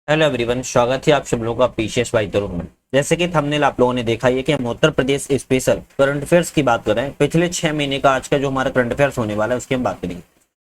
Hello everyone, स्वागत है आप सब लोगों का पीसीएस बाई तरुण में। जैसे कि थंबनेल आप लोगों ने देखा है कि हम Uttar Pradesh special current affairs की बात कर रहे हैं। पिछले 6 महीने का आज का जो हमारा करंट अफेयर्स होने वाला है उसकी हम बात करेंगे।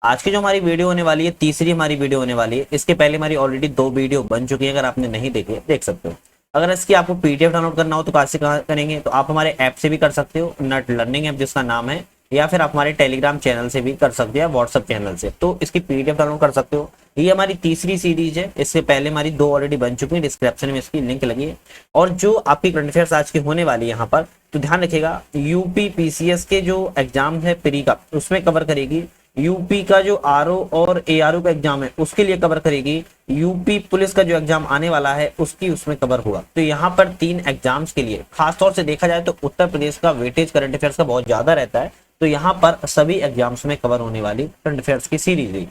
आज की जो हमारी वीडियो होने वाली है, तीसरी हमारी वीडियो होने वाली है। इसके पहले हमारी ऑलरेडी 2 वीडियो बन चुकी है, अगर आपने नहीं देखे देख सकते हो। अगर इसकी आपको पीडीएफ डाउनलोड करना हो तो कहाँ से करेंगे, तो आप हमारे ऐप से भी कर सकते हो, नट लर्निंग ऐप जिसका नाम है, या फिर आप हमारे टेलीग्राम चैनल से भी कर सकते हो या व्हाट्सएप चैनल से, तो इसकी पीडीएफ डाउनलोड कर सकते हो। ये हमारी तीसरी सीरीज है। इससे पहले हमारी 2 ऑलरेडी बन चुकी है, डिस्क्रिप्शन में इसकी लिंक लगी है। और जो आपकी करंट अफेयर्स आज की होने वाली है यहाँ पर, तो ध्यान रखिएगा, यूपी पीसीएस के जो एग्जाम है प्री का, उसमें कवर करेगी। यूपी का जो आरओ और एआरओ का एग्जाम है उसके लिए कवर करेगी। यूपी पुलिस का जो एग्जाम आने वाला है उसकी उसमें कवर होगा। तो यहाँ पर 3 एग्जाम्स के लिए खासतौर से देखा जाए तो उत्तर प्रदेश का वेटेज करंट अफेयर्स का बहुत ज्यादा रहता है। तो यहाँ पर सभी एग्जाम्स में कवर होने वाली करंट अफेयर्स की सीरीज है।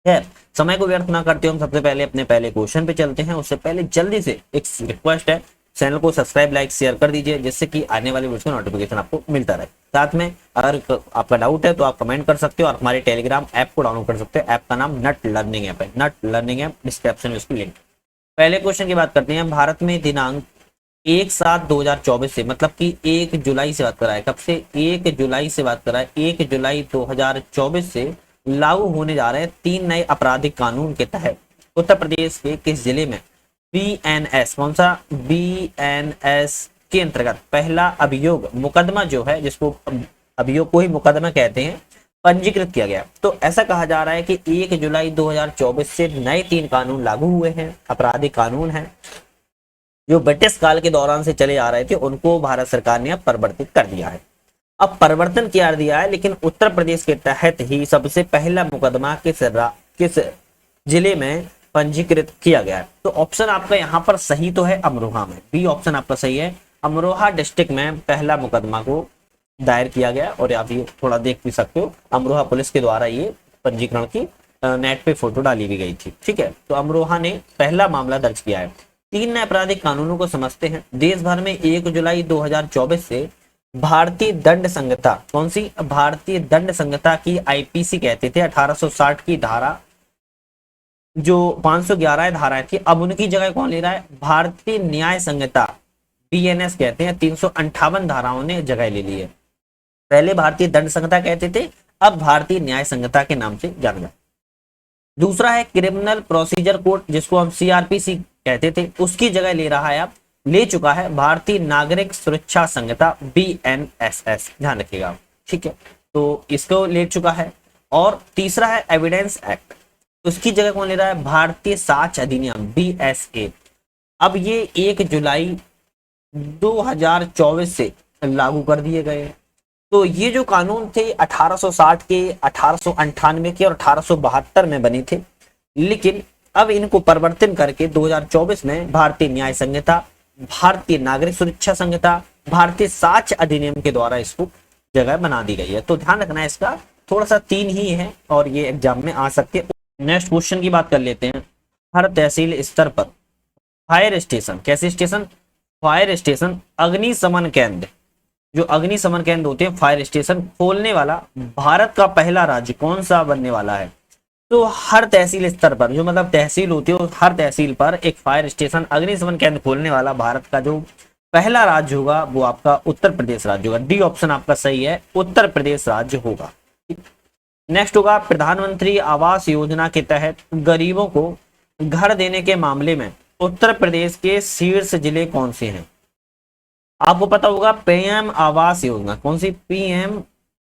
खैर, समय को व्यर्थ ना करते हम सबसे पहले अपने पहले क्वेश्चन पे चलते हैं। उससे पहले जल्दी से एक रिक्वेस्ट है, चैनल को सब्सक्राइब लाइक शेयर कर दीजिए, जिससे कि आने वाली वीडियो का नोटिफिकेशन आपको मिलता रहे। साथ में अगर आपका डाउट है तो आप कमेंट कर सकते हो और हमारे टेलीग्राम ऐप को डाउनलोड कर सकते हो। ऐप का नाम नट लर्निंग ऐप है, नट लर्निंग ऐप, डिस्क्रिप्शन में उसकी लिंक। पहले क्वेश्चन की बात करते हैं। भारत में दिनांक 1/7/2024 से, मतलब कि 1 जुलाई से बात कर रहा है, कब से, 1 जुलाई से बात कर रहा है, 1 जुलाई 2024 से लागू होने जा रहे हैं 3 नए आपराधिक कानून के तहत उत्तर प्रदेश के किस जिले में बीएनएस, कौन सा, बीएनएस के अंतर्गत पहला अभियोग मुकदमा जो है, जिसको अभियोग को ही मुकदमा कहते हैं, पंजीकृत किया गया। तो ऐसा कहा जा रहा है कि 1 जुलाई 2024 से नए 3 कानून लागू हुए हैं, आपराधिक कानून हैं, जो ब्रिटिश काल के दौरान से चले आ रहे थे, उनको भारत सरकार ने अब परिवर्तित कर दिया है। अब परिवर्तन किया दिया है, लेकिन उत्तर प्रदेश के तहत ही सबसे पहला मुकदमा किस जिले में पंजीकृत किया गया है। तो ऑप्शन आपका यहाँ पर सही तो है, अमरोहा में, बी ऑप्शन आपका सही है। अमरोहा डिस्ट्रिक्ट में पहला मुकदमा को दायर किया गया, और आप ये थोड़ा देख भी सकते हो, अमरोहा पुलिस के द्वारा ये पंजीकरण की नेट पे फोटो डाली भी गई थी। ठीक है, तो अमरोहा ने पहला मामला दर्ज किया है। 3 नए आपराधिक कानूनों को समझते हैं। देश भर में 1 जुलाई 2024 से भारतीय दंड संहिता, कौन सी, भारतीय दंड संहिता की आईपीसी कहते थे, 1860 की धारा, जो 511 धाराएं थी, अब उनकी जगह कौन ले रहा है, भारतीय न्याय संहिता, बीएनएस कहते हैं, 358 धाराओं ने जगह ले ली है। पहले भारतीय दंड संहिता कहते थे, अब भारतीय न्याय संहिता के नाम से जाना जाता। दूसरा है क्रिमिनल प्रोसीजर कोड, जिसको हम सीआरपीसी कहते थे, उसकी जगह ले रहा है, अब ले चुका है भारतीय नागरिक सुरक्षा संहिता, बीएनएसएस, ध्यान रखिएगा। ठीक है, तो इसको ले चुका है। और तीसरा है एविडेंस एक्ट, उसकी जगह कौन ले रहा है, भारतीय साक्ष्य अधिनियम, बीएसए। अब ये 1 जुलाई 2024 से लागू कर दिए गए। तो ये जो कानून थे 1860 के, 1898 के और 1872 में बने थे, लेकिन अब इनको परिवर्तन करके 2024 में भारतीय न्याय संहिता, भारतीय नागरिक सुरक्षा संहिता, भारतीय साक्ष्य अधिनियम के द्वारा इसको जगह बना दी गई है। तो ध्यान रखना है, इसका थोड़ा सा 3 ही है और ये एग्जाम में आ सकते हैं। नेक्स्ट क्वेश्चन की बात कर लेते हैं। हर तहसील स्तर पर फायर स्टेशन, कैसे स्टेशन, फायर स्टेशन, अग्निशमन केंद्र, जो अग्निशमन केंद्र होते हैं, फायर स्टेशन खोलने वाला भारत का पहला राज्य कौन सा बनने वाला है। तो हर तहसील स्तर पर, जो मतलब तहसील होती है, हर तहसील पर एक फायर स्टेशन, अग्निशमन केंद्र खोलने वाला भारत का जो पहला राज्य होगा वो आपका उत्तर प्रदेश राज्य होगा। डी ऑप्शन आपका सही है, उत्तर प्रदेश राज्य होगा। नेक्स्ट होगा, प्रधानमंत्री आवास योजना के तहत गरीबों को घर देने के मामले में उत्तर प्रदेश के शीर्ष जिले कौन से हैं। आपको पता होगा पीएम आवास योजना, कौन सी, पीएम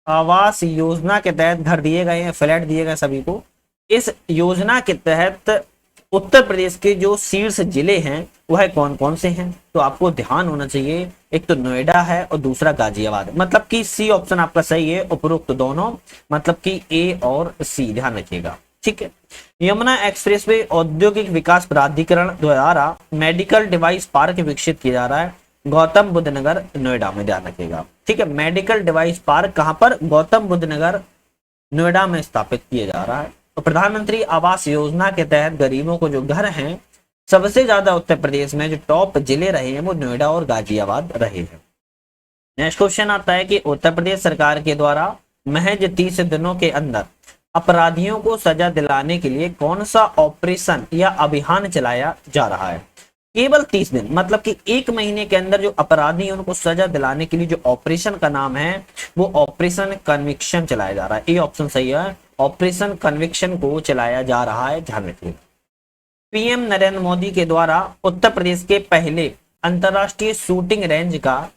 आवास योजना के तहत घर दिए गए हैं, फ्लैट दिए गए सभी को। इस योजना के तहत उत्तर प्रदेश के जो शीर्ष जिले हैं वह कौन कौन से हैं, तो आपको ध्यान होना चाहिए, एक तो नोएडा है और दूसरा गाजियाबाद, मतलब कि सी ऑप्शन आपका सही है, उपरोक्त दोनों, मतलब कि ए और सी, ध्यान रखिएगा। ठीक है, यमुना एक्सप्रेसवे औद्योगिक विकास प्राधिकरण द्वारा मेडिकल डिवाइस पार्क विकसित किया जा रहा है, गौतम बुद्ध नगर नोएडा में, ध्यान रखिएगा। ठीक है, मेडिकल डिवाइस पार्क कहां पर, गौतम बुद्ध नगर नोएडा में स्थापित किया जा रहा है। तो प्रधानमंत्री आवास योजना के तहत गरीबों को जो घर हैं, सबसे ज्यादा उत्तर प्रदेश में जो टॉप जिले रहे हैं वो नोएडा और गाजियाबाद रहे हैं। नेक्स्ट क्वेश्चन आता है कि उत्तर प्रदेश सरकार के द्वारा महज 30 दिनों के अंदर अपराधियों को सजा दिलाने के लिए कौन सा ऑपरेशन या अभियान चलाया जा रहा है? केवल 30 दिन, मतलब कि 1 महीने के अंदर जो अपराधी हैं उनको सजा दिलाने के लिए जो ऑपरेशन का नाम है वो ऑपरेशन कन्विक्शन चलाया जा रहा है। ये ऑप्शन सही है, ऑपरेशन कन्विक्शन को चलाया जा रहा है, ध्यान रखिए। पीएम नरेंद्र मोदी के द्वारा उत्तर प्रदेश के पहले अंतरराष्ट्रीय शूटिंग रेंज का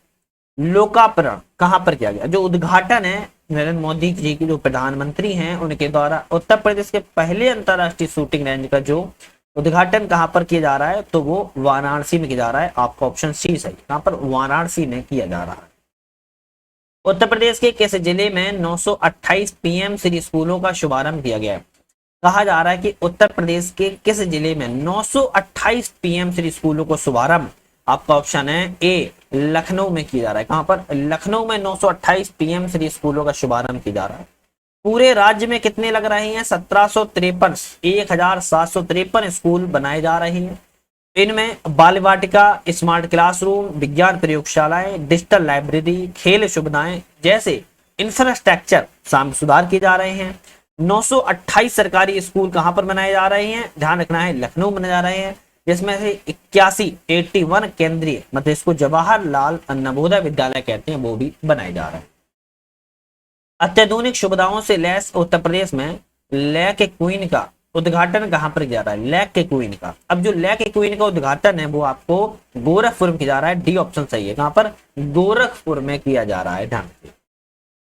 लोकार्पण कहां पर किया गया? जो उद्घाटन है नरेंद्र मोदी जी की, जो प्रधानमंत्री हैं उनके द्वारा उत्तर प्रदेश के पहले अंतरराष्ट्रीय शूटिंग रेंज का जो उद्घाटन कहां पर किया जा रहा है, तो वो वाराणसी में किया जा रहा है। आपका ऑप्शन सी सही, कहां पर? वाराणसी में किया जा रहा है। उत्तर प्रदेश के किस जिले में 928 पीएम श्री स्कूलों का शुभारंभ किया गया है? कहा जा रहा है कि उत्तर प्रदेश के किस जिले में 928 पीएम श्री स्कूलों को शुभारंभ, आपका ऑप्शन है ए, लखनऊ में किया जा रहा है। कहां पर? लखनऊ में 928 पीएम श्री स्कूलों का शुभारंभ किया जा रहा है। पूरे राज्य में कितने लग रहे हैं? 1753 स्कूल बनाए जा रहे हैं। इनमें बाल वाटिका, स्मार्ट क्लासरूम, विज्ञान प्रयोगशालाएं, डिजिटल लाइब्रेरी, खेल सुविधाएं जैसे इंफ्रास्ट्रक्चर सुधार किए जा रहे हैं। 928 सरकारी स्कूल कहां पर बनाए जा रहे हैं? ध्यान रखना है, लखनऊ बनाए जा रहे हैं, जिसमें से 81 केंद्रीय, मतलब इसको जवाहरलाल नवोदय विद्यालय कहते हैं, वो भी बनाए जा रहे हैं। अत्याधुनिक सुविधाओं से लैस उत्तर प्रदेश में लेक क्वीन का उद्घाटन कहां पर किया जा रहा है? लेक क्वीन का। अब जो लेक क्वीन का उद्घाटन है वो आपको गोरखपुर में किया जा रहा है, डी ऑप्शन सही है। कहां पर? गोरखपुर में किया जा रहा है, ध्यान रखिए।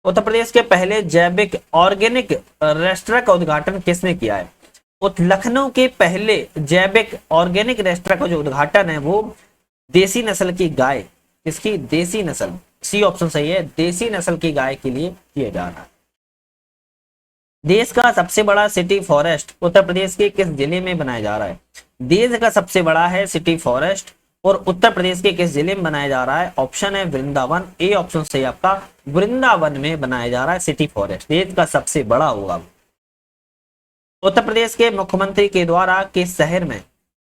उत्तर प्रदेश के पहले जैविक ऑर्गेनिक रेस्टोरेंट का उद्घाटन किसने किया है? लखनऊ के पहले जैविक ऑर्गेनिक रेस्टोरेंट का जो उद्घाटन है वो देसी नस्ल की गाय, किसकी? देसी नस्ल, सी ऑप्शन सही है, देसी नस्ल की गाय के लिए किया जा रहा है। देश का सबसे बड़ा सिटी फॉरेस्ट उत्तर प्रदेश के किस जिले में बनाया जा रहा है? देश का सबसे बड़ा है सिटी फॉरेस्ट और उत्तर प्रदेश के किस जिले में बनाया जा रहा है? ऑप्शन है वृंदावन, ए ऑप्शन सही आपका, वृंदावन में बनाया जा रहा है सिटी फॉरेस्ट, देश का सबसे बड़ा होगा। उत्तर प्रदेश के मुख्यमंत्री के द्वारा किस शहर में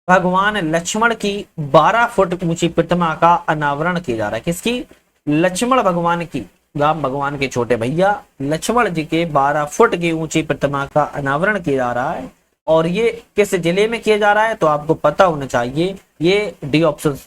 भगवान लक्ष्मण की 12 फुट ऊंची प्रतिमा का अनावरण किया जा रहा है? किसकी? लक्ष्मण भगवान की, राम भगवान के छोटे भैया लक्ष्मण जी के 12 फुट की ऊंची प्रतिमा का अनावरण किया जा रहा है। और ये किस जिले में किया जा रहा है? तो आपको पता होना चाहिए, ये डी ऑप्शन,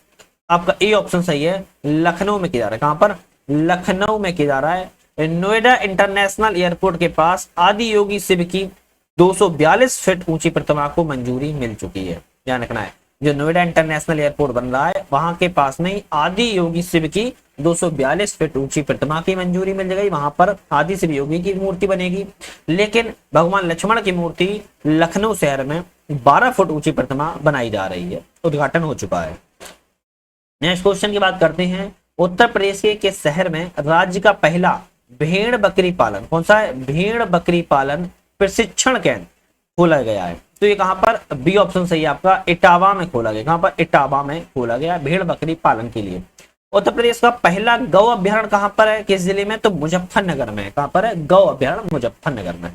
आपका ए ऑप्शन सही है, लखनऊ में किया जा रहा है। कहां पर? लखनऊ में किया जा रहा है। नोएडा इंटरनेशनल एयरपोर्ट के पास आदि योगी शिव की 242 फीट ऊंची प्रतिमा को मंजूरी मिल चुकी है, ध्यान रखना है। जो नोएडा इंटरनेशनल एयरपोर्ट बन रहा है वहां के पास में ही आदि योगी शिव की 242 फीट ऊंची प्रतिमा की मंजूरी मिल गई, वहां पर आदि शिव योगी की मूर्ति बनेगी। लेकिन भगवान लक्ष्मण की मूर्ति लखनऊ शहर में 12 फुट ऊंची प्रतिमा बनाई जा रही है, उद्घाटन हो चुका है। नेक्स्ट क्वेश्चन की बात करते हैं। उत्तर प्रदेश के किस शहर में राज्य का पहला भेड़ बकरी पालन, कौन सा है? भेड़ बकरी पालन प्रशिक्षण केंद्र खोला गया है? तो ये कहां पर? बी ऑप्शन सही है आपका, इटावा में खोला गया। कहां पर? इटावा में खोला गया भेड़ बकरी पालन के लिए। उत्तर प्रदेश का पहला गौ अभ्यारण्य कहां पर है, किस जिले में? तो मुजफ्फरनगर में। कहां पर है? गौ अभ्यारण्य मुजफ्फरनगर में।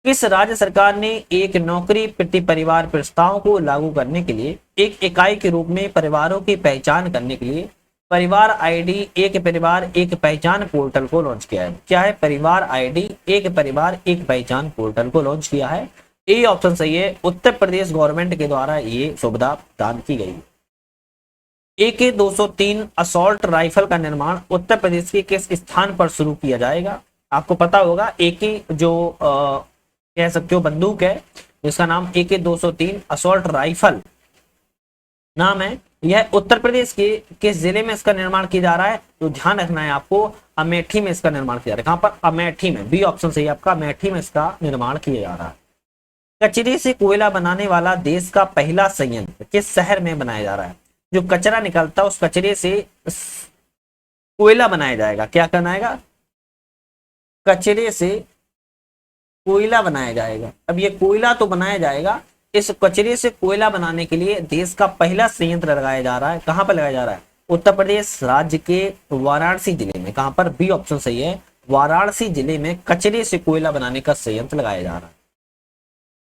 किस राज्य सरकार ने एक नौकरी प्रति परिवार प्रस्ताव को लागू करने के लिए एक इकाई के रूप में परिवारों की पहचान करने के लिए परिवार आईडी एक परिवार एक पहचान पोर्टल को लॉन्च किया है? क्या है? परिवार आईडी एक परिवार एक पहचान पोर्टल को लॉन्च किया है, ए ऑप्शन सही है। उत्तर प्रदेश गवर्नमेंट के द्वारा ये सुविधा प्रदान की गई। AK-203 असॉल्ट राइफल का निर्माण उत्तर प्रदेश के किस स्थान पर शुरू किया जाएगा? आपको पता होगा AK जो कह सकते हो बंदूक है जिसका नाम AK-203 असॉल्ट राइफल नाम है, यह उत्तर प्रदेश के किस जिले में इसका निर्माण किया जा रहा है? तो ध्यान रखना है आपको, अमेठी में इसका निर्माण किया जा रहा है। कहां पर? अमेठी में, बी ऑप्शन सही आपका, अमेठी में इसका निर्माण किया जा रहा है। कचरे से कोयला बनाने वाला देश का पहला संयंत्र किस शहर में बनाया जा रहा है? जो कचरा निकलता है उस कचरे से कोयला बनाया जाएगा। क्या बनाएगा? कचरे से कोयला बनाया जाएगा। अब ये कोयला तो बनाया जाएगा, इस कचरे से कोयला बनाने के लिए देश का पहला संयंत्र लगाया जा रहा है। कहां पर लगाया जा रहा है? उत्तर प्रदेश राज्य के वाराणसी जिले में। कहां पर? बी ऑप्शन सही है, वाराणसी जिले में कचरे से कोयला बनाने का संयंत्र लगाया जा रहा है।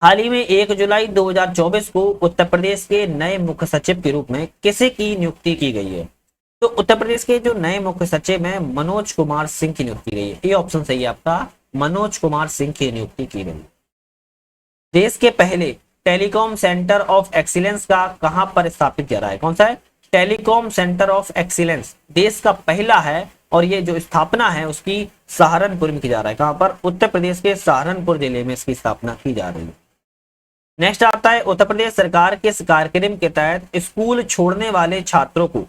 हाल ही में 1 जुलाई 2024 को उत्तर प्रदेश के नए मुख्य सचिव के रूप में किसे की नियुक्ति की गई है? तो उत्तर प्रदेश के जो नए मुख्य सचिव हैं मनोज कुमार सिंह की नियुक्ति की गई है, ये ऑप्शन सही है आपका, मनोज कुमार सिंह की नियुक्ति की गई। देश के पहले टेलीकॉम सेंटर ऑफ एक्सीलेंस का कहां पर स्थापित किया रहा है? कौन सा है? टेलीकॉम सेंटर ऑफ एक्सीलेंस देश का पहला है और ये जो स्थापना है उसकी सहारनपुर में की जा रहा है। कहां पर? उत्तर प्रदेश के सहारनपुर जिले में इसकी स्थापना की जा रही है। नेक्स्ट आता है, उत्तर प्रदेश सरकार किस कार्यक्रम के तहत स्कूल छोड़ने वाले छात्रों को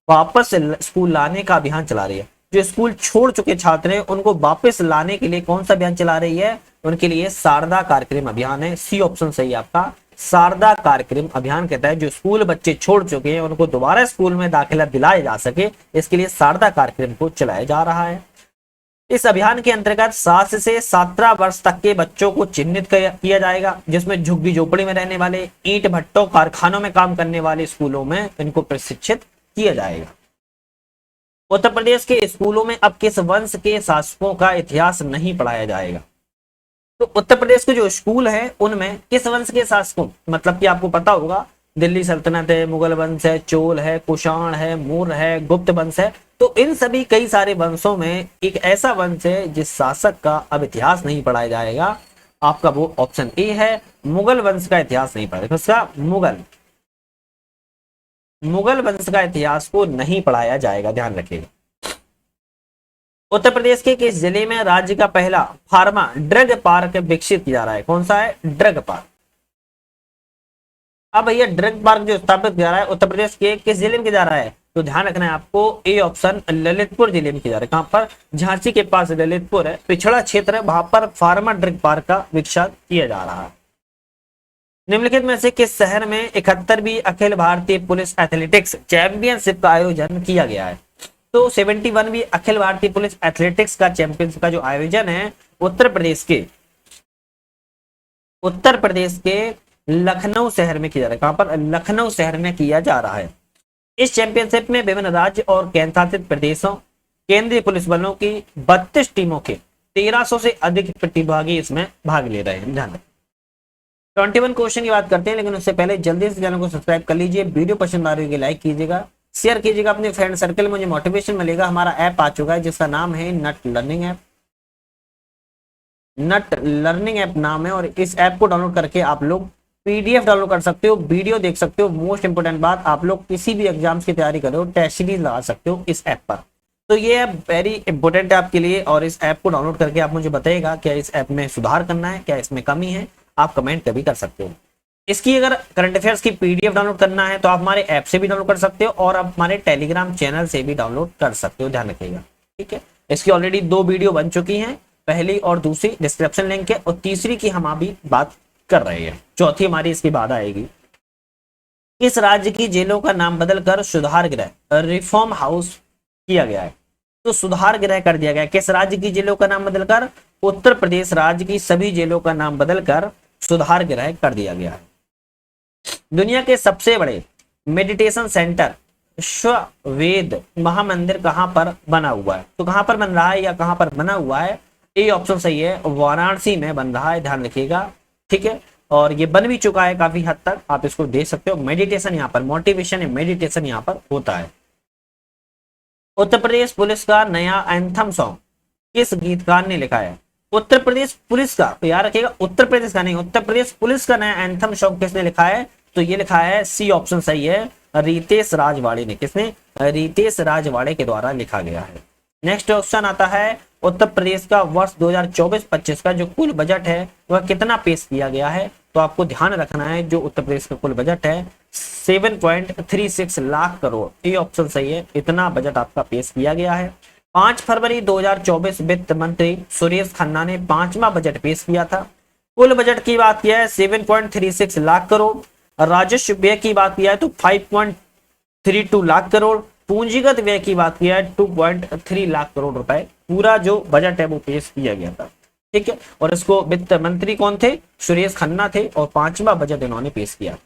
वापस स्कूल लाने का अभियान चला रही है? जो स्कूल छोड़ चुके छात्र हैं उनको वापस लाने के लिए कौन सा अभियान चला रही है? उनके लिए शारदा कार्यक्रम अभियान है। सी ऑप्शन सही है आपका, शारदा कार्यक्रम अभियान के तहत जो स्कूल बच्चे छोड़ चुके हैं उनको दोबारा स्कूल में दाखिला दिलाया जा सके, इसके लिए शारदा कार्यक्रम को चलाया जा रहा है। इस अभियान के अंतर्गत 7 से 17 वर्ष तक के बच्चों को चिन्हित किया जाएगा, जिसमें झुग्गी झोपड़ी में रहने वाले, ईंट भट्टों, कारखानों में काम करने वाले स्कूलों में इनको प्रशिक्षित किया जाएगा। उत्तर प्रदेश के स्कूलों में अब किस वंश के शासकों का इतिहास नहीं पढ़ाया जाएगा? तो उत्तर प्रदेश के जो स्कूल है उनमें किस वंश के शासकों, मतलब कि आपको पता होगा दिल्ली सल्तनत है, मुगल वंश है, चोल है, कुषाण है, मूर्य है, गुप्त वंश है, तो इन सभी कई सारे वंशों में एक ऐसा वंश है जिस शासक का अब इतिहास नहीं पढ़ाया जाएगा। आपका वो ऑप्शन ए है, मुगल वंश का इतिहास नहीं पढ़ाया। उसका मुगल वंश का इतिहास को नहीं पढ़ाया जाएगा, ध्यान रखिएगा। उत्तर प्रदेश के किस जिले में राज्य का पहला फार्मा ड्रग पार्क विकसित किया जा रहा है? कौन सा है? Drug park. अब भैया ड्रग पार्क जो स्थापित किया जा रहा है उत्तर प्रदेश के किस जिले में किया जा रहा है? तो ध्यान रखना है आपको, ए ऑप्शन ललितपुर जिले में किया जा रहा है। कहां पर? झांसी के पास ललितपुर है, पिछड़ा क्षेत्र है, वहां पर फार्मा ड्रग पार्क का विकसित किया जा रहा है। निम्नलिखित में से किस शहर में 71वीं Akhil Bharatiya police athletics championship का आयोजन किया गया है? तो 71वीं अखिल भारतीय पुलिस एथलेटिक्स का चैंपियनशिप का जो आयोजन है उत्तर प्रदेश के लखनऊ शहर में किया जा रहा है। कहां पर? लखनऊ शहर में किया जा रहा है। इस चैंपियनशिप में विभिन्न राज्य और केंद्र शासित प्रदेशों, केंद्रीय पुलिस बलों की 32 टीमों के 1300 से अधिक प्रतिभागी इसमें भाग ले रहे हैं। ध्यान रखें। 21 क्वेश्चन की बात करते हैं, लेकिन उससे पहले जल्दी से चैनल को सब्सक्राइब कर लीजिए। वीडियो पसंद आ रही है लाइक कीजिएगा, शेयर कीजिएगा अपने फ्रेंड सर्कल में, मुझे मोटिवेशन मिलेगा। हमारा ऐप आ चुका है जिसका नाम है नट लर्निंग ऐप। नट लर्निंग ऐप नाम है और इस ऐप को डाउनलोड करके आप लोग पीडीएफ डाउनलोड कर सकते हो, वीडियो देख सकते हो। मोस्ट इंपोर्टेंट बात, आप लोग किसी भी एग्जाम्स की तैयारी कर रहे हो, टेस्ट सीरीज लगा सकते हो इस ऐप पर। तो ये ऐप वेरी इंपोर्टेंट है आपके लिए और इस ऐप को डाउनलोड करके आप मुझे बताइएगा क्या इस ऐप में सुधार करना है, क्या इसमें कमी है, आप कमेंट कभी कर सकते हो। इसकी अगर करंट अफेयर्स की पीडीएफ डाउनलोड करना है तो आप हमारे ऐप से भी डाउनलोड कर सकते हो और आप हमारे टेलीग्राम चैनल से भी डाउनलोड कर सकते हो, ध्यान रखिएगा। ठीक है, इसकी ऑलरेडी 2 वीडियो बन चुकी हैं, पहली और दूसरी डिस्क्रिप्शन लिंक है और तीसरी की हम अभी बात कर रहे हैं, चौथी हमारी इसके बाद आएगी। किस राज्य की जेलों का नाम बदलकर सुधार गृह रिफॉर्म हाउस किया गया है? तो सुधार गृह कर दिया गया। किस राज्य की जेलों का नाम बदलकर? उत्तर प्रदेश राज्य की सभी जेलों का नाम बदलकर सुधार गृह कर दिया गया है। दुनिया के सबसे बड़े मेडिटेशन सेंटर श्वेद महामंदिर कहां पर बना हुआ है? तो कहां पर बन रहा है या कहां पर बना हुआ है? ए ऑप्शन सही है, वाराणसी में बन रहा है, ध्यान रखिएगा। ठीक है, और ये बन भी चुका है काफी हद तक, आप इसको देख सकते हो। मेडिटेशन यहाँ पर, मोटिवेशन मेडिटेशन यहाँ पर होता है। उत्तर प्रदेश पुलिस का नया एंथम सॉन्ग किस गीतकार ने लिखा है? उत्तर प्रदेश पुलिस का, तो याद रखिएगा उत्तर प्रदेश का नहीं, उत्तर प्रदेश पुलिस का नया एंथम सॉन्ग किसने लिखा है? तो ये लिखा है, सी ऑप्शन सही है, रितेश राजवाड़े ने। किसने? रितेश राजवाड़े के द्वारा लिखा गया है। नेक्स्ट क्वेश्चन आता है, उत्तर प्रदेश का वर्ष 2024-25 का जो कुल बजट है वह कितना पेश किया गया है? तो आपको ध्यान रखना है जो उत्तर प्रदेश का कुल बजट है 7.36 लाख करोड़, ये ऑप्शन सही है, इतना बजट आपका पेश किया गया है। 5 फरवरी 2024 वित्त मंत्री सुरेश खन्ना ने 5वां बजट पेश किया था। कुल बजट की बात किया है 7.36 लाख करोड़, राजस्व व्यय की बात किया है तो 5.32 लाख करोड़, पूंजीगत व्यय की बात किया है 2.3 लाख करोड़ रुपए, पूरा जो बजट है वो पेश किया गया था। ठीक है, और इसको वित्त मंत्री कौन थे? सुरेश खन्ना थे और 5वां बजट इन्होंने पेश किया।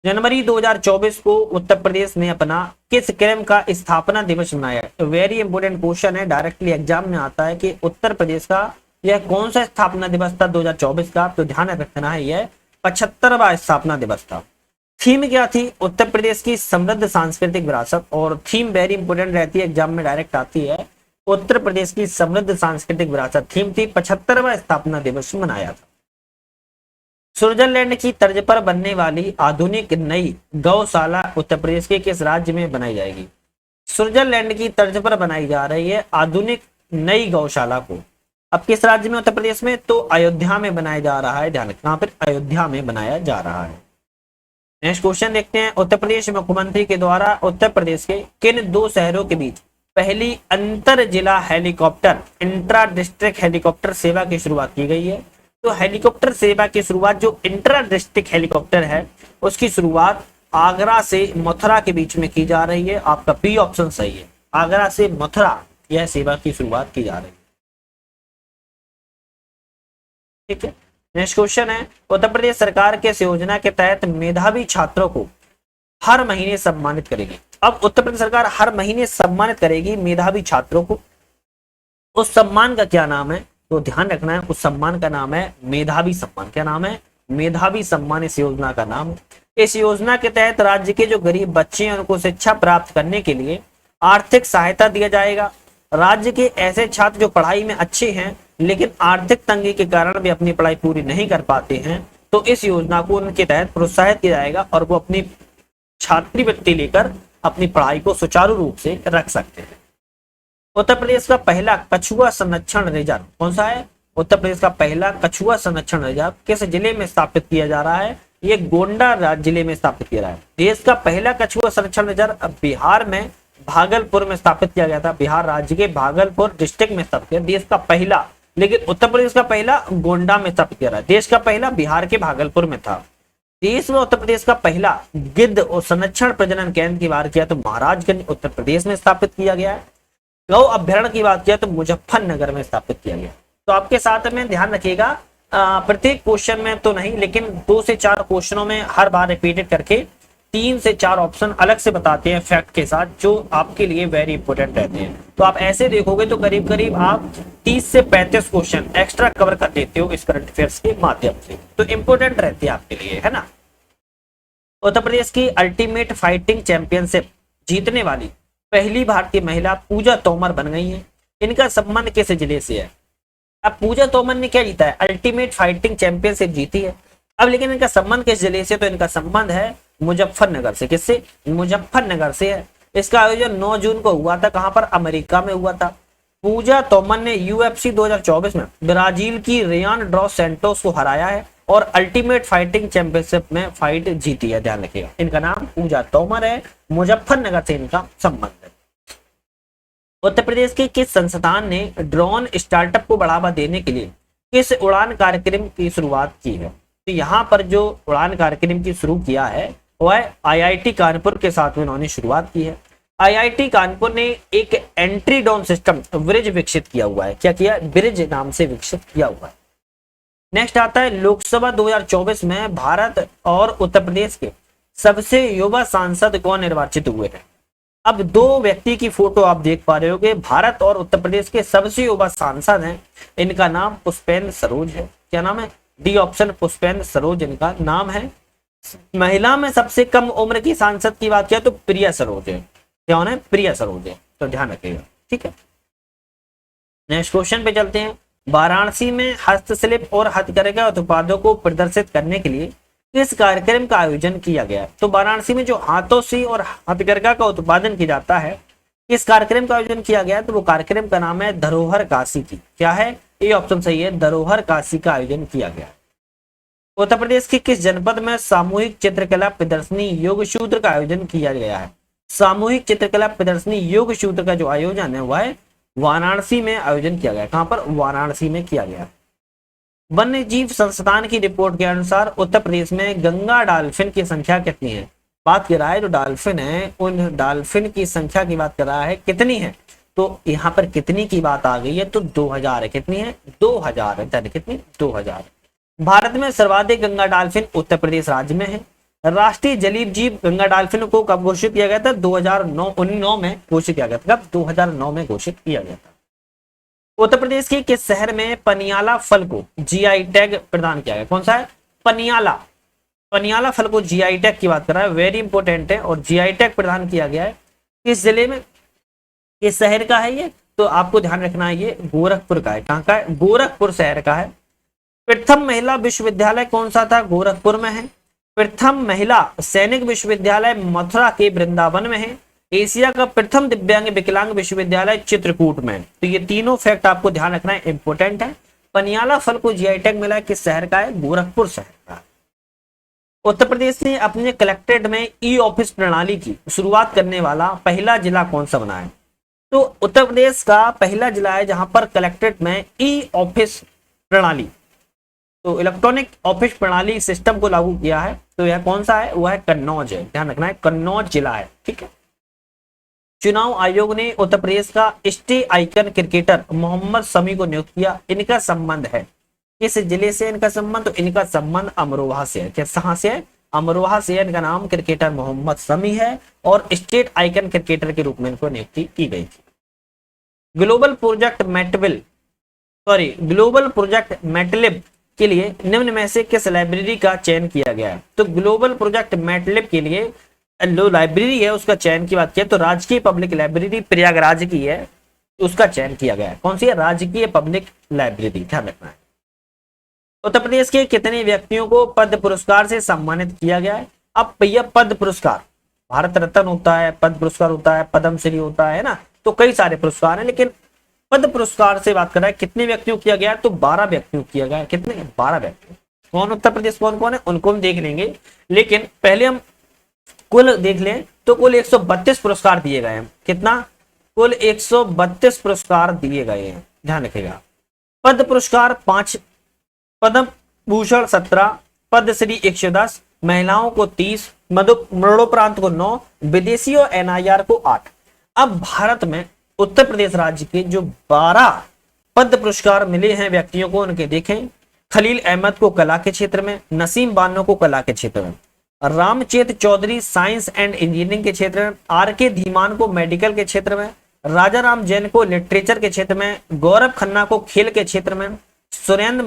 जनवरी 2024 को उत्तर प्रदेश ने अपना किस क्रम का स्थापना दिवस मनाया? वेरी इंपोर्टेंट क्वेश्चन है, डायरेक्टली एग्जाम में आता है कि उत्तर प्रदेश का यह कौन सा स्थापना दिवस था 2024 का? तो ध्यान रखना है यह 75वां स्थापना दिवस था। थीम क्या थी? उत्तर प्रदेश की समृद्ध सांस्कृतिक विरासत, और थीम वेरी इंपोर्टेंट रहती है, एग्जाम में डायरेक्ट आती है उत्तर प्रदेश की समृद्ध सांस्कृतिक विरासत थीम थी। 75वां स्थापना दिवस मनाया था। स्विट्जरलैंड की तर्ज पर बनने वाली आधुनिक नई गौशाला उत्तर प्रदेश के किस राज्य में बनाई जाएगी? स्विट्जरलैंड की तर्ज पर बनाई जा रही है आधुनिक नई गौशाला को अब किस राज्य में? उत्तर प्रदेश में। तो अयोध्या में बनाया जा रहा है। ध्यान रखना, फिर अयोध्या में बनाया जा रहा है। नेक्स्ट क्वेश्चन देखते हैं। उत्तर प्रदेश मुख्यमंत्री के द्वारा उत्तर प्रदेश के किन दो शहरों के बीच पहली अंतर जिला हेलीकॉप्टर इंट्रा डिस्ट्रिक्ट हेलीकॉप्टर सेवा की शुरुआत की गई है? तो हेलीकॉप्टर सेवा की शुरुआत जो इंट्रा डिस्ट्रिक्ट हेलीकॉप्टर है उसकी शुरुआत आगरा से मथुरा के बीच में की जा रही है। आपका बी ऑप्शन सही है, आगरा से मथुरा यह सेवा की शुरुआत की जा रही है। ठीक है। नेक्स्ट क्वेश्चन है, उत्तर प्रदेश सरकार किस योजना के तहत मेधावी छात्रों को हर महीने सम्मानित करेगी? अब उत्तर प्रदेश सरकार हर महीने सम्मानित करेगी मेधावी छात्रों को। उस सम्मान का क्या नाम है? तो ध्यान रखना है, उस सम्मान का नाम है मेधावी सम्मान। क्या नाम है? मेधावी सम्मान इस योजना का नाम है। इस योजना के तहत राज्य के जो गरीब बच्चे हैं उनको शिक्षा प्राप्त करने के लिए आर्थिक सहायता दिया जाएगा। राज्य के ऐसे छात्र जो पढ़ाई में अच्छे हैं लेकिन आर्थिक तंगी के कारण भी अपनी पढ़ाई पूरी नहीं कर पाते हैं, तो इस योजना को उनके तहत प्रोत्साहित किया जाएगा और वो अपनी छात्रवृत्ति लेकर अपनी पढ़ाई को सुचारू रूप से रख सकते हैं। उत्तर प्रदेश का पहला कछुआ संरक्षण रिजर्व कौन सा है? उत्तर प्रदेश का पहला कछुआ संरक्षण रिजर्व किस जिले में स्थापित किया जा रहा है? ये गोंडा जिले में स्थापित किया रहा है। देश का पहला कछुआ संरक्षण रिजर्व बिहार में भागलपुर में स्थापित किया गया था। बिहार राज्य के भागलपुर डिस्ट्रिक्ट में स्थापित किया। देश का पहला, लेकिन उत्तर प्रदेश का पहला गोंडा में स्थापित किया रहा है। देश का पहला बिहार के भागलपुर में था। देश में उत्तर प्रदेश का पहला गिद्ध और संरक्षण प्रजनन केंद्र की बात किया तो महाराजगंज उत्तर प्रदेश में स्थापित किया गया है। गौ अभ्यारण्य की बात किया तो मुजफ्फरनगर में स्थापित किया गया। तो आपके साथ में ध्यान रखिएगा, प्रत्येक क्वेश्चन में तो नहीं लेकिन 2 से 4 क्वेश्चनों में हर बार रिपीटेड करके 3 से 4 ऑप्शन अलग से बताते हैं फैक्ट के साथ, जो आपके लिए वेरी इंपॉर्टेंट रहते हैं। तो आप ऐसे देखोगे तो करीब करीब आप 30 से 35 क्वेश्चन एक्स्ट्रा कवर कर देते हो इस करंट अफेयर्स के माध्यम से, तो इंपॉर्टेंट रहती है आपके लिए, है ना। उत्तर प्रदेश की अल्टीमेट फाइटिंग चैंपियनशिप जीतने वाली पहली भारतीय महिला पूजा तोमर बन गई है। इनका संबंध किस जिले से है? अब पूजा तोमर ने क्या जीता है? अल्टीमेट फाइटिंग चैंपियनशिप जीती है। अब लेकिन इनका संबंध किस जिले से? तो इनका संबंध है मुजफ्फरनगर से। किससे? मुजफ्फरनगर से है। इसका आयोजन 9 जून को हुआ था। कहां पर? अमेरिका में हुआ था। पूजा तोमर ने UFC 2024 में ब्राजील की रियान ड्रॉस सैंटोस को हराया है और अल्टीमेट फाइटिंग चैंपियनशिप में फाइट जीती है। ध्यान रखिएगा, इनका नाम पूजा तोमर है। मुजफ्फरनगर से इनका संबंध है। उत्तर प्रदेश के किस संस्थान ने ड्रोन स्टार्टअप को बढ़ावा देने के लिए किस उड़ान कार्यक्रम की शुरुआत की है? तो यहाँ पर जो उड़ान कार्यक्रम की शुरू किया है वह IIT कानपुर के साथ में उन्होंने शुरुआत की है। IIT कानपुर ने एक एंट्री डाउन सिस्टम ब्रिज विकसित किया हुआ है। क्या किया? ब्रिज नाम से विकसित किया हुआ है। नेक्स्ट आता है, लोकसभा 2024 में भारत और उत्तर प्रदेश के सबसे युवा सांसद कौन निर्वाचित हुए हैं? अब 2 व्यक्ति की फोटो आप देख पा रहे होगे। भारत और उत्तर प्रदेश के सबसे युवा सांसद हैं। इनका नाम पुष्पेंद्र सरोज है। क्या नाम है? डी ऑप्शन, पुष्पेंद्र सरोज इनका नाम है। महिला में सबसे कम उम्र की सांसद की बात किया तो प्रिया सरोज है। क्या है? प्रिया सरोज है। तो ध्यान रखिएगा, ठीक है। नेक्स्ट क्वेश्चन पे चलते हैं। वाराणसी में हस्तशिल्प और हथकरघा उत्पादों को प्रदर्शित करने के लिए किस कार्यक्रम का आयोजन किया गया? तो वाराणसी में जो हाथों से और हथकरघा का उत्पादन किया जाता है, किस कार्यक्रम का आयोजन किया गया? तो वो कार्यक्रम का नाम है धरोहर काशी की। क्या है? ये ऑप्शन सही है, धरोहर काशी का आयोजन किया गया। उत्तर प्रदेश के किस जनपद में सामूहिक चित्रकला प्रदर्शनी योग सूत्र का आयोजन किया गया है? सामूहिक चित्रकला प्रदर्शनी योग सूत्र का जो आयोजन है वह वाराणसी में आयोजन किया गया। कहां पर? वाराणसी में किया गया। वन्य जीव संस्थान की रिपोर्ट के अनुसार उत्तर प्रदेश में गंगा डॉल्फिन की संख्या कितनी है? बात कर रहा है जो डॉल्फिन है उन डॉल्फिन की संख्या की बात कर रहा है, कितनी है? तो यहाँ पर कितनी की बात आ गई है तो 2000 है। कितनी है? 2000 है। कितनी? 2000। भारत में सर्वाधिक गंगा डॉल्फिन उत्तर प्रदेश राज्य में है। राष्ट्रीय जलीय जीव गंगा डॉल्फिन को कब घोषित किया गया था? 2009 में घोषित किया गया था। कब? 2009 में घोषित किया गया था। उत्तर प्रदेश के किस शहर में पनियाला फल को GI टैग प्रदान किया गया? कौन सा है? पनियाला। पनियाला फल को GI टैग की बात कर रहा है, वेरी इंपॉर्टेंट है। और GI टैग प्रदान किया गया है किस जिले में? किस शहर का है ये? तो आपको ध्यान रखना है ये गोरखपुर का है। कहाँ का है? गोरखपुर शहर का है। प्रथम महिला विश्वविद्यालय कौन सा था? गोरखपुर में है। प्रथम महिला सैनिक विश्वविद्यालय मथुरा के वृंदावन में है। एशिया का प्रथम दिव्यांग विकलांग विश्वविद्यालय चित्रकूट में। तो ये तीनों फैक्ट आपको ध्यान रखना है, इंपोर्टेंट है। पनियाला फल को जीआई टैग मिला है, किस शहर का है? गोरखपुर शहर का। उत्तर प्रदेश ने अपने कलेक्ट्रेट में ई ऑफिस प्रणाली की शुरुआत करने वाला पहला जिला कौन सा बना है? तो उत्तर प्रदेश का पहला जिला है जहां पर कलेक्ट्रेट में ई ऑफिस प्रणाली, तो इलेक्ट्रॉनिक ऑफिस प्रणाली सिस्टम को लागू किया है। तो यह कौन सा है? वह है कन्नौज है, ध्यान रखना है, कन्नौज जिला है। ठीक है। चुनाव आयोग ने उत्तर प्रदेश का state icon cricketer Mohammed Shami को नियुक्त किया। इनका संबंध है किस जिले से? इनका संबंध, तो इनका संबंध अमरोहा से है। कहां से है? अमरोहा से। इनका नाम क्रिकेटर मोहम्मद शमी है और स्टेट आइकन क्रिकेटर के रूप में इनको नियुक्ति की गई थी। ग्लोबल प्रोजेक्ट मैटलिब के लिए निम्न में से किस लाइब्रेरी का चयन किया गया है? तो ग्लोबल प्रोजेक्ट मैटलिब के लिए जो लाइब्रेरी है उसका चयन की बात किया तो राजकीय पब्लिक लाइब्रेरी प्रयागराज की है, उसका चयन किया गया है। कौन सी है? राजकीय पब्लिक लाइब्रेरी, ध्यान रखना है। उत्तर प्रदेश के कितने व्यक्तियों को पद्म पुरस्कार से सम्मानित किया गया है? अब भैया पद्म पुरस्कार, भारत रत्न होता है, पद्म पुरस्कार होता है, पद्मश्री होता है ना, तो कई सारे पुरस्कार हैं, लेकिन पद्म पुरस्कार से बात कर रहा है कितने व्यक्तियों को किया गया है? तो 12 व्यक्तियों को किया गया है। कितने? 12 व्यक्ति। कौन उत्तर प्रदेश कौन कौन है उनको हम देख लेंगे, लेकिन पहले हम कुल देख लें। तो कुल 132 पुरस्कार दिए गए हैं। कितना? कुल 132 पुरस्कार दिए गए हैं, ध्यान रखिएगा। पद्म पुरस्कार 5, पद्म भूषण 17, पद्मश्री 110, महिलाओं को 30, मरणोपरांत को 9, विदेशी और एनआईआर को 8। अब भारत में उत्तर प्रदेश राज्य के जो 12 पद्म पुरस्कार मिले हैं व्यक्तियों को, उनके देखें। खलील अहमद को कला के क्षेत्र में, नसीम बानो को कला के क्षेत्र में, Ramchet Chaudhary science and engineering के क्षेत्र में, आर के धीमान को मेडिकल के क्षेत्र में, राजा राम जैन को लिटरेचर के क्षेत्र में, गौरव खन्ना को खेल के क्षेत्र में, सुरेंद्र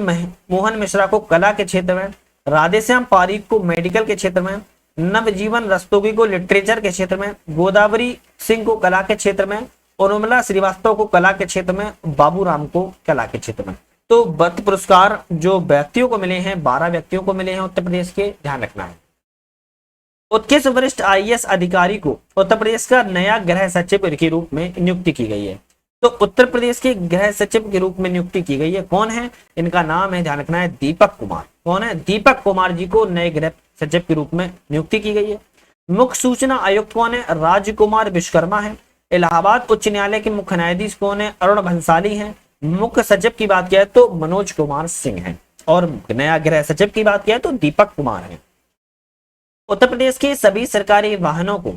मोहन मिश्रा को कला के क्षेत्र में, राधेश्याम पारीक को मेडिकल के क्षेत्र में, नवजीवन रस्तोगी को लिटरेचर के क्षेत्र में, गोदावरी सिंह को कला के क्षेत्र में, उर्मिला श्रीवास्तव को कला के क्षेत्र में, बाबूराम को कला के क्षेत्र में। तो पद्म पुरस्कार जो व्यक्तियों को मिले हैं 12 व्यक्तियों को मिले हैं उत्तर प्रदेश के, ध्यान रखना है। उत्कृष्ट वरिष्ठ आईएएस अधिकारी को उत्तर प्रदेश का नया गृह सचिव के रूप में नियुक्ति की गई है। तो उत्तर प्रदेश के गृह सचिव के रूप में नियुक्ति की गई है। कौन है? इनका नाम है, ध्यान रखना है, दीपक कुमार। कौन है? दीपक कुमार जी को नए गृह सचिव के रूप में नियुक्ति की गई है। मुख्य सूचना आयुक्त कौन है? राजकुमार विश्वकर्मा है। इलाहाबाद उच्च न्यायालय के मुख्य न्यायाधीश कौन है? अरुण भंसाली हैं। मुख्य सचिव की बात किया तो मनोज कुमार सिंह है, और नया गृह सचिव की बात किया तो दीपक कुमार है। उत्तर प्रदेश के सभी सरकारी वाहनों को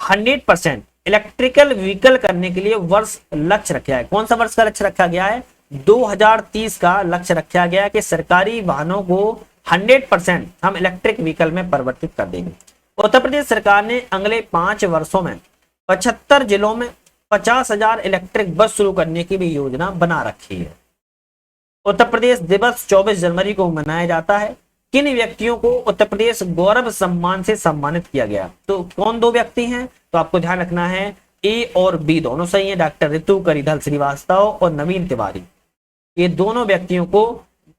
100% इलेक्ट्रिकल व्हीकल करने के लिए वर्ष लक्ष्य रखा है। कौन सा वर्ष का लक्ष्य रखा गया है? 2030 का लक्ष्य रखा गया है कि सरकारी वाहनों को 100% हम इलेक्ट्रिक व्हीकल में परिवर्तित कर देंगे। उत्तर प्रदेश सरकार ने अगले 5 वर्षों में 75 जिलों में 50,000 इलेक्ट्रिक बस शुरू करने की भी योजना बना रखी है। उत्तर प्रदेश दिवस 24 जनवरी को मनाया जाता है। किन व्यक्तियों को उत्तर प्रदेश गौरव सम्मान से सम्मानित किया गया? तो कौन 2 व्यक्ति हैं? तो आपको ध्यान रखना है, ए और बी दोनों सही है, डॉक्टर ऋतु करिधल श्रीवास्तव और नवीन तिवारी। ये दोनों व्यक्तियों को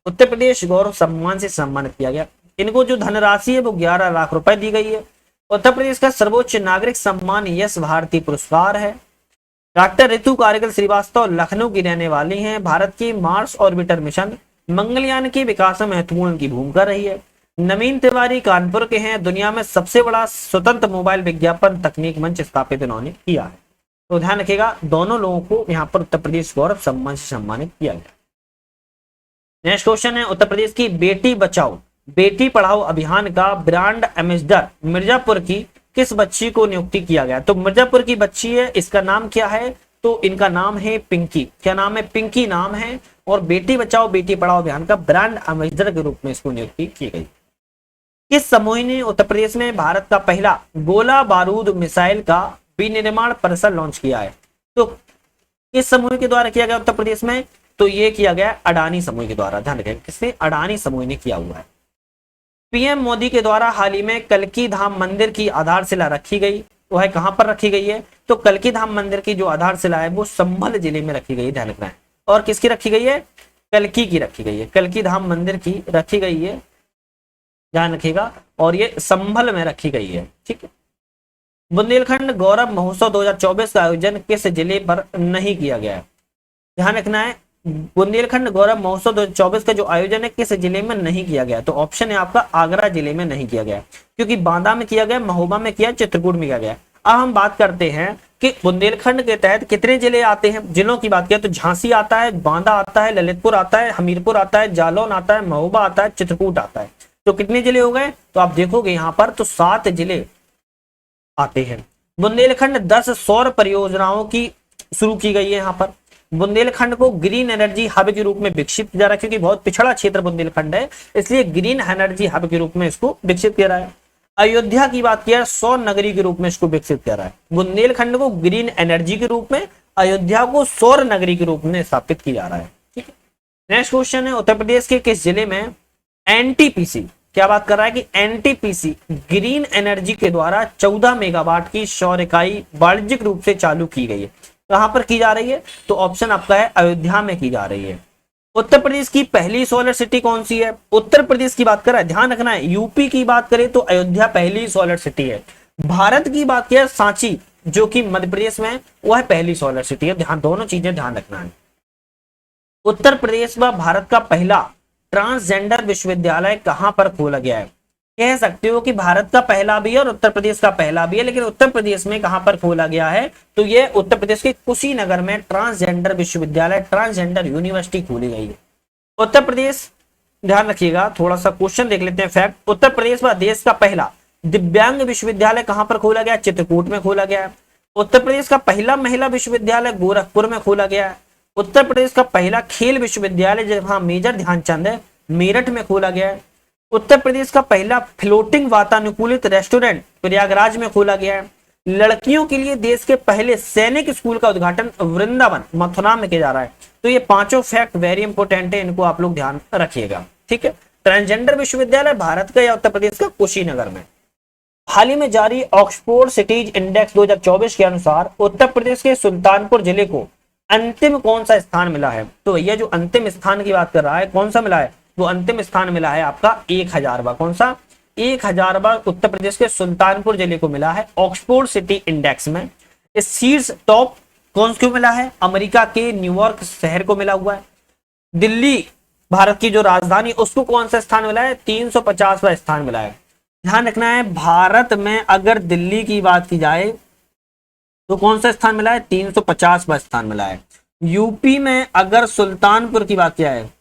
उत्तर प्रदेश गौरव सम्मान से सम्मानित किया गया। इनको जो धनराशि है वो 11 लाख रुपए दी गई है। उत्तर प्रदेश का सर्वोच्च नागरिक सम्मान यश भारती पुरस्कार है। डॉक्टर ऋतु कारिधल श्रीवास्तव लखनऊ की रहने वाली हैं। भारत की मार्स ऑर्बिटर मिशन मंगलयान के विकास में महत्वपूर्ण उनकी भूमिका रही है। नवीन तिवारी कानपुर के हैं। दुनिया में सबसे बड़ा स्वतंत्र मोबाइल विज्ञापन तकनीक मंच स्थापित इन्होंने किया है। तो ध्यान रखिएगा, दोनों लोगों को यहाँ पर उत्तर प्रदेश गौरव सम्मान से सम्मानित किया गया। नेक्स्ट क्वेश्चन है, उत्तर प्रदेश की बेटी बचाओ बेटी पढ़ाओ अभियान का ब्रांड एम्बेसडर मिर्जापुर की किस बच्ची को नियुक्ति किया गया? तो मिर्जापुर की बच्ची है, इसका नाम क्या है? तो इनका नाम है पिंकी। क्या नाम है? पिंकी नाम है। और बेटी बचाओ बेटी पढ़ाओ अभियान का ब्रांड एम्बेसडर के रूप में इसको नियुक्ति की गई। किस समूह ने उत्तर प्रदेश में भारत का पहला गोला बारूद मिसाइल का विनिर्माण परिसर लॉन्च किया है? तो किस समूह के द्वारा किया गया उत्तर प्रदेश में? तो ये किया गया अडानी समूह के द्वारा। ध्यान रखें, किसने? अडानी समूह ने किया हुआ है। पीएम मोदी के द्वारा हाल ही में कल्की धाम मंदिर की आधारशिला रखी गई। वह कहां पर रखी गई है? तो कल्कि धाम मंदिर की जो आधारशिला है वो संभल जिले में रखी गई है, ध्यान रखना है। और किसकी रखी गई है? कल्कि की रखी गई है, कल्कि धाम मंदिर की रखी गई है, ध्यान रखिएगा। और ये संभल में रखी गई है, ठीक है। बुंदेलखंड गौरव महोत्सव 2024 का आयोजन किस जिले पर नहीं किया गया है? ध्यान रखना है, बुंदेलखंड गौरव महोत्सव 2024 का जो आयोजन है किस जिले में नहीं किया गया? तो ऑप्शन है आपका आगरा जिले में नहीं किया गया, क्योंकि बांदा में किया गया, महोबा में किया, चित्रकूट में किया गया। अब हम बात करते हैं कि बुंदेलखंड के तहत कितने जिले आते हैं। जिलों की बात करें तो झांसी आता है, बांदा आता है, ललितपुर आता है, हमीरपुर आता है, जालौन आता है, महोबा आता है, चित्रकूट आता है। तो कितने जिले हो गए? तो आप देखोगे यहाँ पर तो 7 जिले आते हैं। बुंदेलखंड 10 सौर परियोजनाओं की शुरू की गई है। यहाँ पर बुंदेलखंड को ग्रीन एनर्जी हब के रूप में विकसित किया जा रहा है, क्योंकि बहुत पिछड़ा क्षेत्र बुंदेलखंड है, इसलिए ग्रीन एनर्जी हब के रूप में इसको विकसित किया रहा है। अयोध्या की बात किया, सौर नगरी के रूप में इसको विकसित किया रहा है। बुंदेलखंड को ग्रीन एनर्जी के रूप में, अयोध्या को सौर नगरी के रूप में स्थापित किया जा रहा है, ठीक है। नेक्स्ट क्वेश्चन है, उत्तर प्रदेश के किस जिले में एनटीपीसी, क्या बात कर रहा है कि एनटीपीसी ग्रीन एनर्जी के द्वारा 14 मेगावाट की सौर इकाई वाणिज्यिक रूप से चालू की गई है? कहां पर की जा रही है? तो ऑप्शन आपका है अयोध्या में की जा रही है। उत्तर प्रदेश की पहली सोलर सिटी कौन सी है? उत्तर प्रदेश की बात कर रहा है, ध्यान रखना है। यूपी की बात करें तो अयोध्या पहली सोलर सिटी है। भारत की बात किया सांची, जो कि मध्य प्रदेश में, वह पहली सोलर सिटी है। ध्यान, दोनों चीजें ध्यान रखना है। उत्तर प्रदेश व भारत का पहला ट्रांसजेंडर विश्वविद्यालय कहां पर खोला गया है? कह सकते हो कि भारत का पहला भी है और उत्तर प्रदेश का पहला भी है, लेकिन उत्तर प्रदेश में कहां पर खोला गया है? तो ये उत्तर प्रदेश के कुशीनगर में ट्रांसजेंडर विश्वविद्यालय, ट्रांसजेंडर यूनिवर्सिटी खोली गई है। उत्तर प्रदेश, ध्यान रखिएगा, थोड़ा सा क्वेश्चन देख लेते हैं फैक्ट। उत्तर प्रदेश व देश का पहला दिव्यांग विश्वविद्यालय कहां पर खोला गया? चित्रकूट में खोला गया है। उत्तर प्रदेश का पहला महिला विश्वविद्यालय गोरखपुर में खोला गया है। उत्तर प्रदेश का पहला खेल विश्वविद्यालय जहां मेजर ध्यानचंद है, मेरठ में खोला गया है। उत्तर प्रदेश का पहला फ्लोटिंग वातानुकूलित रेस्टोरेंट प्रयागराज में खोला गया है। लड़कियों के लिए देश के पहले सैनिक स्कूल का उद्घाटन वृंदावन, मथुरा में किया जा रहा है। तो ये पांचों फैक्ट वेरी इंपॉर्टेंट है, इनको आप लोग ध्यान रखिएगा, ठीक है। ट्रांसजेंडर विश्वविद्यालय भारत का या उत्तर प्रदेश का? कुशीनगर में। हाल ही में जारी ऑक्सफोर्ड सिटीज इंडेक्स 2024 के अनुसार उत्तर प्रदेश के सुल्तानपुर जिले को अंतिम कौन सा स्थान मिला है? तो भैया जो अंतिम स्थान की बात कर रहा है, कौन सा मिला है? वो अंतिम स्थान मिला है आपका 1000वां। कौन सा? 1000वां उत्तर प्रदेश के सुल्तानपुर जिले को मिला है ऑक्सफोर्ड सिटी इंडेक्स में। इस शीर्ष टॉप कौन क्यों मिला है? अमेरिका के न्यूयॉर्क शहर को मिला हुआ है। दिल्ली भारत की जो राजधानी, उसको कौन सा स्थान मिला है? 350वां स्थान मिला है। ध्यान रखना है, भारत में अगर दिल्ली की बात की जाए तो कौन सा स्थान मिला है? 350वां स्थान मिला है। यूपी में अगर सुल्तानपुर की बात किया है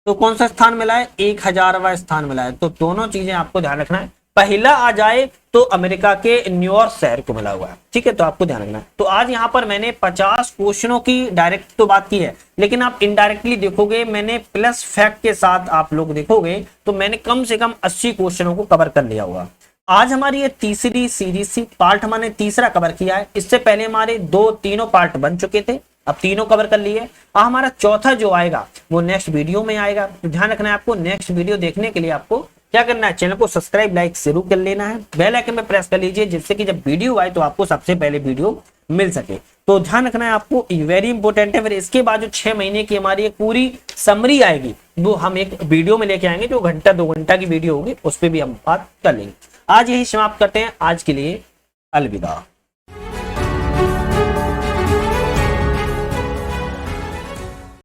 तो कौन सा स्थान मिला है? 1000वां स्थान मिला है। तो दोनों चीजें आपको ध्यान रखना है। पहला आ जाए तो अमेरिका के न्यूयॉर्क शहर को मिला हुआ है, ठीक है, तो आपको ध्यान रखना है। तो आज यहाँ पर मैंने 50 क्वेश्चनों की डायरेक्ट तो बात की है, लेकिन आप इनडायरेक्टली देखोगे, मैंने प्लस फैक्ट के साथ आप लोग देखोगे तो मैंने कम से कम 80 क्वेश्चनों को कवर कर लिया हुआ। आज हमारी ये तीसरी सीरीज थी, पार्ट हमने तीसरा कवर किया है। इससे पहले हमारे तीनों पार्ट बन चुके थे, अब तीनों कवर कर लिए। हमारा चौथा जो आएगा वो नेक्स्ट वीडियो में आएगा। तो ध्यान रखना है, आपको नेक्स्ट वीडियो देखने के लिए आपको क्या करना है? चैनल को सब्सक्राइब, लाइक जरूर कर लेना है, बेल आइकन पे प्रेस कर लीजिए, जिससे कि जब वीडियो आए तो आपको सबसे पहले वीडियो मिल सके। तो ध्यान रखना है आपको, वेरी इंपॉर्टेंट है। फिर इसके बाद जो 6 महीने की हमारी एक पूरी समरी आएगी, वो हम एक वीडियो में लेके आएंगे, जो 1-2 घंटा की वीडियो होगी, उस पर भी हम बात कर लेंगे। आज यही समाप्त करते हैं, आज के लिए अलविदा।